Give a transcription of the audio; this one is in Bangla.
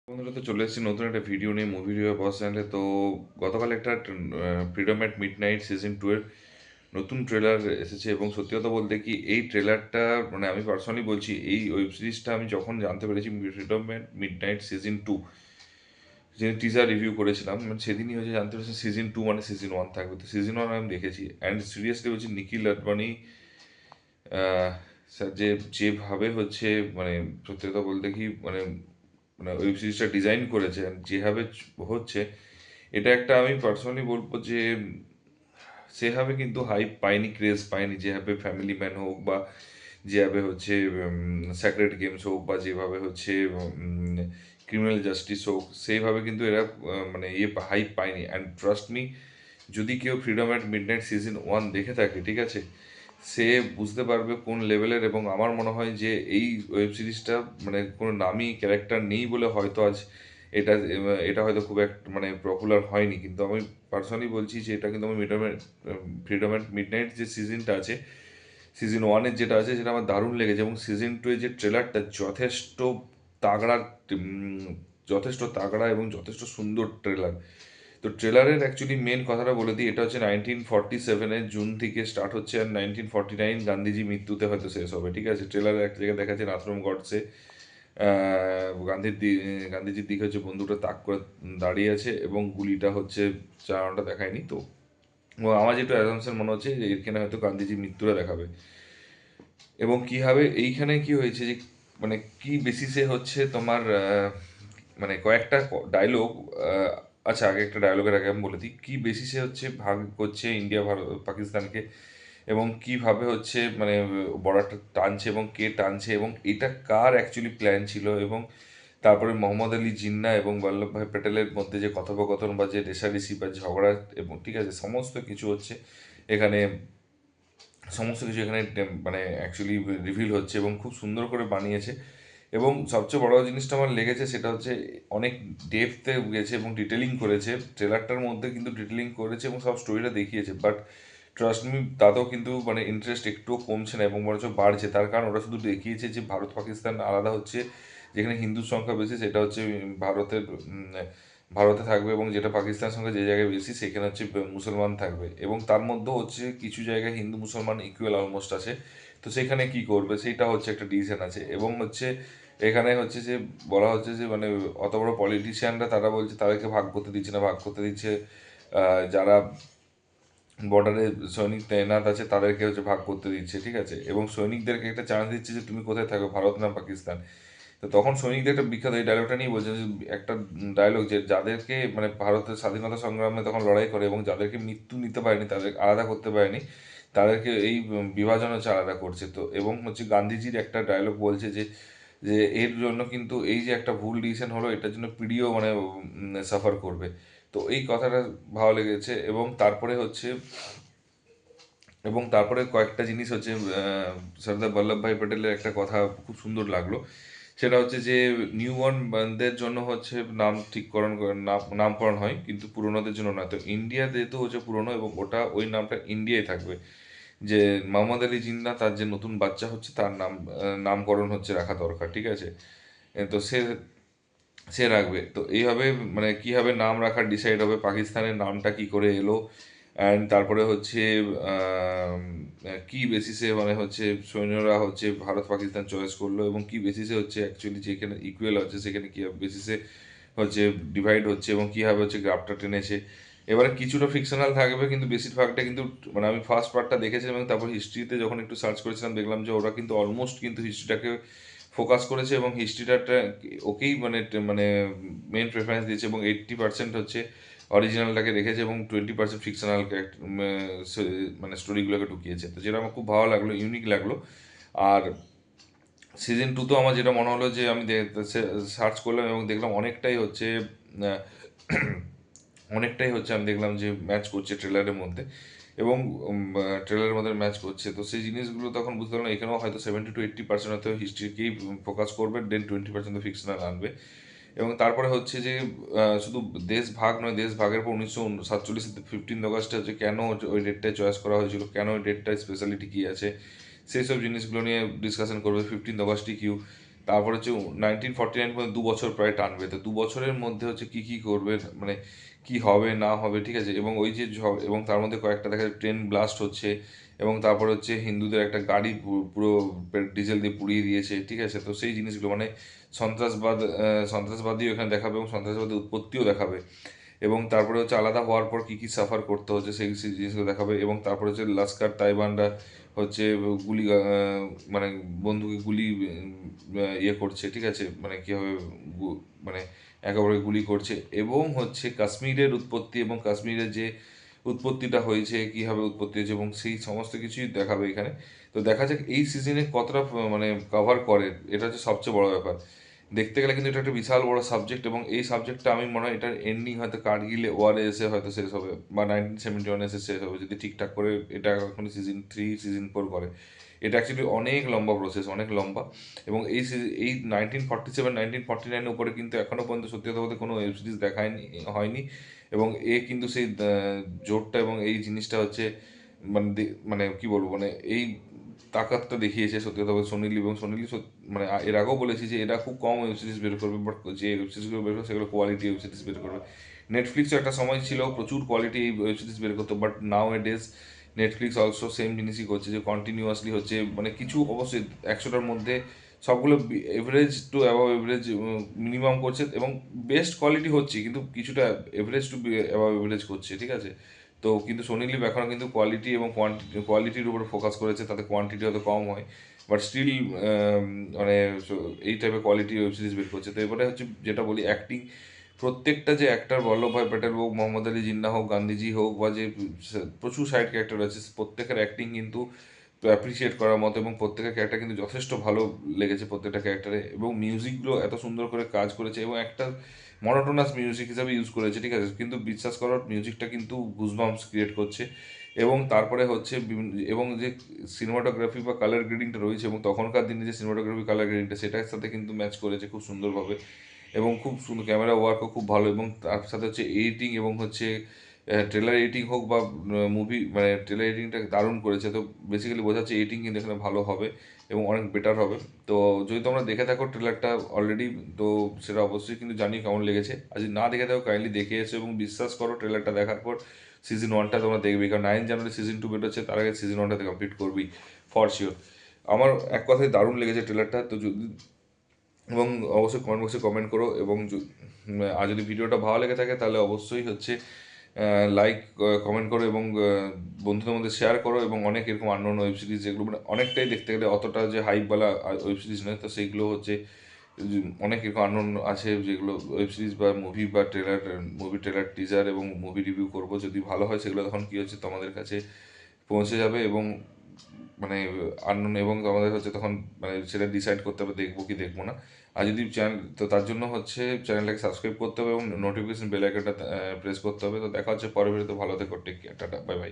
বন্ধুরা, তো চলে এসেছি নতুন একটা ভিডিও নিয়ে, মুভি রিভিউ বস চ্যানেলে। তো গতকাল একটা ফ্রিডম অ্যাট মিডনাইট সিজন 2 এর নতুন ট্রেলার এসেছে, এবং সত্যি কথা বলতে কি এই ট্রেলারটা মানে আমি পার্সোনালি বলছি, এই ওয়েব সিরিজটা আমি যখন জানতে পেরেছি ফ্রিডম অ্যাট মিডনাইট সিজন 2 যে টিজার রিভিউ করেছিলাম, মানে সেদিনই হচ্ছে জানতে পেরেছি সিজন 2 মানে সিজন 1 থাকবে। তো সিজন 1 আমি দেখেছি, অ্যান্ড সিরিয়াসলি বলছি নিখিল আডবাণী স্যার যেভাবে হচ্ছে মানে সত্যি কথা বলতে কি মানে মানে ওয়েব সিরিজটা ডিজাইন করেছে and যেভাবে হচ্ছে, এটা একটা আমি পার্সোনালি বলবো যে সেভাবে কিন্তু হাইপ পায়নি, ক্রেজ পায়নি, যেভাবে ফ্যামিলি ম্যান হোক বা যেভাবে হচ্ছে স্যাক্রেড গেমস হোক বা যেভাবে হচ্ছে ক্রিমিনাল জাস্টিস হোক, সেইভাবে কিন্তু এরা মানে হাইপ পায়নি। অ্যান্ড ট্রাস্ট মি, যদি কেউ ফ্রিডম অ্যাট মিডনাইট সিজন 1 দেখে থাকে, ঠিক আছে, সে বুঝতে পারবে কোন লেভেলের। এবং আমার মনে হয় যে এই ওয়েব সিরিজটা মানে কোনো নামী ক্যারেক্টার নেই বলে হয়তো আজ এটা এটা হয়তো খুব একটা মানে পপুলার হয়নি, কিন্তু আমি পার্সোনালি বলছি যে এটা কিন্তু আমি ফ্রিডম অ্যাট মিডনাইট যে সিজনটা আছে, সিজন 1 যেটা আছে সেটা আমার দারুণ লেগেছে। এবং সিজন 2 এর যে ট্রেলারটা তাগড়া উম, যথেষ্ট তাগড়া এবং যথেষ্ট সুন্দর ট্রেলার। তো ট্রেলারের অ্যাকচুয়ালি মেন কথাটা বলে দিই, এটা হচ্ছে 1947-এর জুন থেকে স্টার্ট হচ্ছে, আর 1949 গান্ধীজি মৃত্যুতে হয়তো শেষ হবে, ঠিক আছে। ট্রেলারে একটা জায়গায় দেখাচ্ছে নাথুরাম গডসে গান্ধীজির দিকে হচ্ছে বন্দুকটা তাক করে দাঁড়িয়ে আছে, এবং গুলিটা হচ্ছে চালানোটা দেখায়নি। তো আমার যেটা অ্যাজামশন মনে হচ্ছে যে এখানে হয়তো গান্ধীজির মৃত্যুটা দেখাবে। এবং কীভাবে এইখানে কি হয়েছে যে মানে কি বেসিসে হচ্ছে তোমার মানে কয়েকটা ডায়লগ। আচ্ছা, আগে একটা ডায়লগের আগে আমি বলে দিই কী বেসিসে হচ্ছে ভাগ করছে ইন্ডিয়া ভারত পাকিস্তানকে, এবং কিভাবে হচ্ছে মানে বর্ডারটা টানছে এবং কে টানছে, এবং এটা কার অ্যাকচুয়ালি প্ল্যান ছিল। এবং তারপরে মোহাম্মদ আলী জিন্নাহ এবং বল্লভভাই প্যাটেলের মধ্যে যে কথোপকথন বা যে রেষারেষি বা ঝগড়া, এবং ঠিক আছে সমস্ত কিছু হচ্ছে এখানে, সমস্ত কিছু এখানে মানে অ্যাকচুয়ালি রিভিল হচ্ছে, এবং খুব সুন্দর করে বানিয়েছে। এবং সবচেয়ে বড় জিনিসটা আমার লেগেছে সেটা হচ্ছে অনেক ডেপথে গেছে এবং ডিটেলিং করেছে ট্রেলারটার মধ্যে, কিন্তু ডিটেলিং করেছে এবং সব স্টোরিটা দেখিয়েছে। বাট ট্রাস্ট মি, তাতেও কিন্তু মানে ইন্টারেস্ট একটুও কমছে না এবং বরঞ্চ বাড়ছে। তার কারণ ওরা শুধু দেখিয়েছে যে ভারত পাকিস্তান আলাদা হচ্ছে, যেখানে হিন্দুর সংখ্যা বেশি সেটা হচ্ছে ভারতের ভারতে থাকবে, এবং যেটা পাকিস্তানের সঙ্গে যে জায়গায় বেশি সেখানে হচ্ছে মুসলমান থাকবে, এবং তার মধ্যেও হচ্ছে কিছু জায়গায় হিন্দু মুসলমান ইকুয়াল অলমোস্ট আছে। তো সেখানে কি করবে সেইটা হচ্ছে একটা ডিসিশন আছে। এবং হচ্ছে এখানে হচ্ছে যে বলা হচ্ছে যে মানে অত বড় পলিটিশিয়ানরা তারা বলছে তাদেরকে ভাগ করতে দিচ্ছে না, ভাগ করতে দিচ্ছে যারা বর্ডারে সৈনিক তৈনাত আছে তাদেরকে হচ্ছে ভাগ করতে দিচ্ছে, ঠিক আছে। এবং সৈনিকদেরকে একটা চান্স দিচ্ছে যে তুমি কোথায় থাকো, ভারত না পাকিস্তান। তো তখন সৈনিকদের একটা বিখ্যাত এই ডায়লগটা নিয়ে বলছে যে একটা ডায়লগ, যে যাদেরকে মানে ভারতের স্বাধীনতা সংগ্রামে তখন লড়াই করে এবং যাদেরকে মৃত্যু নিতে পারেনি, তাদের আলাদা করতে পারেনি, তাদেরকে এই বিভাজন হচ্ছে আলাদা করছে। তো এবং হচ্ছে গান্ধীজির একটা ডায়লগ বলছে যে যে এর জন্য কিন্তু এই যে একটা ভুল ডিসিশন হলো এটার জন্য পিডিও মানে সাফার করবে। তো এই কথাটা ভালো লেগেছে। এবং তারপরে কয়েকটা জিনিস হচ্ছে সর্দার বল্লভভাই প্যাটেলের একটা কথা খুব সুন্দর লাগলো। সেটা হচ্ছে যে নিউ বর্নদের জন্য হচ্ছে নাম ঠিককরণ নামকরণ হয়, কিন্তু পুরনোদের জন্য না। তো ইন্ডিয়াতে তো হচ্ছে পুরনো, এবং ওটা ওই নামটা ইন্ডিয়ায় থাকবে। যে মোহাম্মদ আলী জিন্নাহ তার যে নতুন বাচ্চা হচ্ছে তার নামকরণ হচ্ছে রাখা দরকার, ঠিক আছে। তো সে সে রাখবে। তো এইভাবে মানে কীভাবে নাম রাখার ডিসাইড হবে, পাকিস্তানের নামটা কি করে এলো, অ্যান্ড তারপরে হচ্ছে আম, কি বেসিসে মানে হচ্ছে সৈন্যরা হচ্ছে ভারত পাকিস্তান চয়েস করলো, এবং কি বেসিসে হচ্ছে অ্যাকচুয়ালি যেখানে ইকুয়াল হচ্ছে সেখানে কী বেসিসে হচ্ছে ডিভাইড হচ্ছে, এবং কীভাবে হচ্ছে গ্রাফটা টেনেছে। এবারে কিছুটা ফিকশনাল থাকবে, কিন্তু বেশিরভাগটা কিন্তু মানে আমি ফার্স্ট পার্টটা দেখেছিলাম এবং তারপর হিস্ট্রিতে যখন একটু সার্চ করেছিলাম দেখলাম যে ওরা কিন্তু অলমোস্ট কিন্তু হিস্ট্রিটাকে ফোকাস করেছে, এবং হিস্ট্রিটা ওকেই মানে মানে মেন প্রেফারেন্স দিয়েছে, এবং 80% হচ্ছে অরিজিনালটাকে রেখেছে এবং 20% ফিকশনাল মানে স্টোরিগুলোকে ঢুকিয়েছে। তো যেটা আমার খুব ভালো লাগলো, ইউনিক লাগলো। আর সিজন 2 তো আমার যেটা মনে হলো যে আমি সার্চ করলাম এবং দেখলাম আহ, অনেকটাই হচ্ছে আমি দেখলাম যে ম্যাচ করছে ট্রেলারের মধ্যে, এবং ট্রেলারের মধ্যে ম্যাচ করছে। তো সেই জিনিসগুলো তখন বুঝতে পারলাম এখানেও হয়তো 70 to 80% হয়তো হিস্ট্রিকেই ফোকাস করবে, দেন 20% ফিকশনাল আনবে। এবং তারপরে হচ্ছে যে শুধু দেশ ভাগ নয়, দেশ ভাগের পর 1947 15 আগস্টে হচ্ছে কেন ওই ডেটটায় চয়েস করা হয়েছিল, কেন ওই ডেটটায় স্পেশালিটি কী আছে, সেই সব জিনিসগুলো নিয়ে ডিসকাশন করবে। 15 আগস্টই কিউ, তারপর হচ্ছে 1949 পর্যন্ত 2 বছর প্রায় টানবে, তো 2 বছরের মধ্যে হচ্ছে কি কি করবে, মানে কি হবে না হবে, ঠিক আছে। এবং ওই যে এবং তার মধ্যে কয়েকটা দেখা যায় ট্রেন ব্লাস্ট হচ্ছে, এবং তারপর হচ্ছে হিন্দুদের একটা গাড়ি পুরো ডিজেল দিয়ে পুড়িয়ে দিয়েছে, ঠিক আছে। তো সেই জিনিসগুলো মানে সন্ত্রাসবাদীও এখানে দেখাবে এবং সন্ত্রাসবাদের উৎপত্তিও দেখাবে, এবং তারপরে হচ্ছে আলাদা হওয়ার পর কি কি সাফার করতে হচ্ছে সেই জিনিসগুলো দেখাবে, এবং তারপরে হচ্ছে লাস্কার তাইবানরা হচ্ছে গুলি মানে বন্ধুকে গুলি ইয়ে করছে, ঠিক আছে, মানে কীভাবে মানে একেবারে গুলি করছে, এবং হচ্ছে কাশ্মীরের উৎপত্তি এবং কাশ্মীরের যে উৎপত্তিটা হয়েছে, কীভাবে উৎপত্তি হয়েছে, এবং সেই সমস্ত কিছুই দেখাবে এখানে। তো দেখা যাক এই সিজনে কতটা মানে কভার করে, এটা হচ্ছে সবচেয়ে বড় ব্যাপার। দেখতে গেলে কিন্তু এটা একটা বিশাল বড় সাবজেক্ট, এবং এই সাবজেক্টটা আমি মনে হয় এটার এন্ডিং হয়তো কার্গিলে ওয়ারে এসে হয়তো শেষ হবে, বা 1971 এসে শেষ হবে, যদি ঠিকঠাক করে এটা এখন সিজন 3 সিজন 4 করে। এটা অ্যাকচুয়ালি অনেক লম্বা প্রসেস, অনেক লম্বা। এবং এই 1947 1949-এর উপরে কিন্তু এখনো পর্যন্ত সত্যি কথা বলতে কোনো ওয়েব সিরিজ দেখায়নি, হয়নি। এবং কিন্তু সেই জোরটা এবং এই জিনিসটা হচ্ছে মানে মানে কি বলবো, মানে এই তাকাতটা দেখিয়েছে সত্যি কথা বলতে সোনি লিভ। এবং সোনি লিভ মানে এর আগেও বলেছি যে এরা খুব কম ওয়েব সিরিজ বের করবে, বাট যে ওয়েব সিরিজগুলো বের করবে সেগুলো কোয়ালিটি ওয়েব সিরিজ বের করবে। নেটফ্লিক্সও একটা সময় ছিল প্রচুর কোয়ালিটি ওয়েব সিরিজ বের করতো, but now A days Netflix also same জিনিসই করছে, যে কন্টিনিউয়াসলি হচ্ছে মানে কিছু অবশ্যই 100টার মধ্যে সবগুলো এভারেজ টু অ্যাভাব এভারেজ মিনিমাম করছে, এবং বেস্ট কোয়ালিটি হচ্ছে, কিন্তু কিছুটা এভারেজ টু অ্যাভাব এভারেজ করছে, ঠিক আছে। তো কিন্তু সোনি লিভ এখনও কিন্তু কোয়ালিটি এবং কোয়ালিটির উপরে ফোকাস করেছে, তাতে কোয়ান্টিটি হয়তো কম হয়, বাট স্টিল মানে এই টাইপের কোয়ালিটি ওয়েব সিরিজ বের করছে। তো এবারে হচ্ছে যেটা বলি, অ্যাক্টিং, প্রত্যেকটা যে অ্যাক্টর, বল্লভভাই প্যাটেল হোক, মোহাম্মদ আলী জিন্নাহ হোক, গান্ধীজি হোক, বা যে প্রচুর সাইড ক্যারেক্টার রয়েছে, প্রত্যেকের অ্যাক্টিং কিন্তু অ্যাপ্রিসিয়েট করার মতো, এবং প্রত্যেকের ক্যারেক্টার কিন্তু যথেষ্ট ভালো লেগেছে প্রত্যেকটা ক্যারেক্টারে। এবং মিউজিকগুলো এত সুন্দর করে কাজ করেছে, এবং একটা মনোটোনাস মিউজিক হিসাবে ইউজ করেছে, ঠিক আছে, কিন্তু বিশ্বাস করো মিউজিকটা কিন্তু গুজবাম্পস ক্রিয়েট করছে। এবং তারপরে হচ্ছে এবং যে সিনেমাটোগ্রাফি বা কালার গ্রেডিংটা রয়েছে, এবং তখনকার দিনে যে সিনেমাটোগ্রাফি কালার গ্রেডিংটা সেটার সাথে কিন্তু ম্যাচ করেছে খুব সুন্দরভাবে, এবং খুব সুন্দর ক্যামেরা ওয়ার্কও খুব ভালো, এবং তার সাথে হচ্ছে এডিটিং, এবং হচ্ছে ট্রেলার এডিটিং হোক বা মুভি, মানে ট্রেলার এডিটিংটা দারুণ করেছে। তো বেসিক্যালি বোঝা যাচ্ছে এডিটিং কিন্তু এখানে ভালো হবে এবং অনেক বেটার হবে। তো যদি তোমরা দেখে থাকো ট্রেলারটা অলরেডি, তো সেটা অবশ্যই কিন্তু জানিও কেমন লেগেছে। আর যদি না দেখে থাকো কাইন্ডলি দেখে এসো, এবং বিশ্বাস করো ট্রেলারটা দেখার পর সিজন 1টা তোমরা দেখবে, কারণ 9 জানুয়ারি সিজন 2 বেরোচ্ছে, তার আগে সিজন 1টাতে কমপ্লিট করবি ফর শিওর। আমার এক কথায় দারুণ লেগেছে ট্রেলারটা। তো যদি, এবং অবশ্যই কমেন্ট বক্সে কমেন্ট করো, এবং আর যদি ভিডিওটা ভালো লেগে থাকে তাহলে অবশ্যই হচ্ছে লাইক কমেন্ট করো, এবং বন্ধুদের মধ্যে শেয়ার করো, এবং অনেক এরকম আননোন ওয়েব সিরিজ যেগুলো মানে অনেকটাই দেখতে গেলে অতটা যে হাইপওয়ালা ওয়েব সিরিজ নয়, তো সেইগুলো হচ্ছে অনেক এরকম আননোন আছে, যেগুলো ওয়েব সিরিজ বা মুভি ট্রেলার টিজার এবং মুভি রিভিউ করবো, যদি ভালো হয় সেগুলো তখন কী হচ্ছে তোমাদের কাছে পৌঁছে যাবে, এবং মানে আননোন, এবং আমাদের হচ্ছে তখন মানে সেটা ডিসাইড করতে হবে দেখবো কি দেখবো না। আর যদি চ্যানেল, তো তার জন্য হচ্ছে চ্যানেলটাকে সাবস্ক্রাইব করতে হবে এবং নোটিফিকেশন বেল আইকনটা প্রেস করতে হবে। তো দেখা হচ্ছে পরের ভিডিওতে, ভালো থেকো, take care, tata, bye by.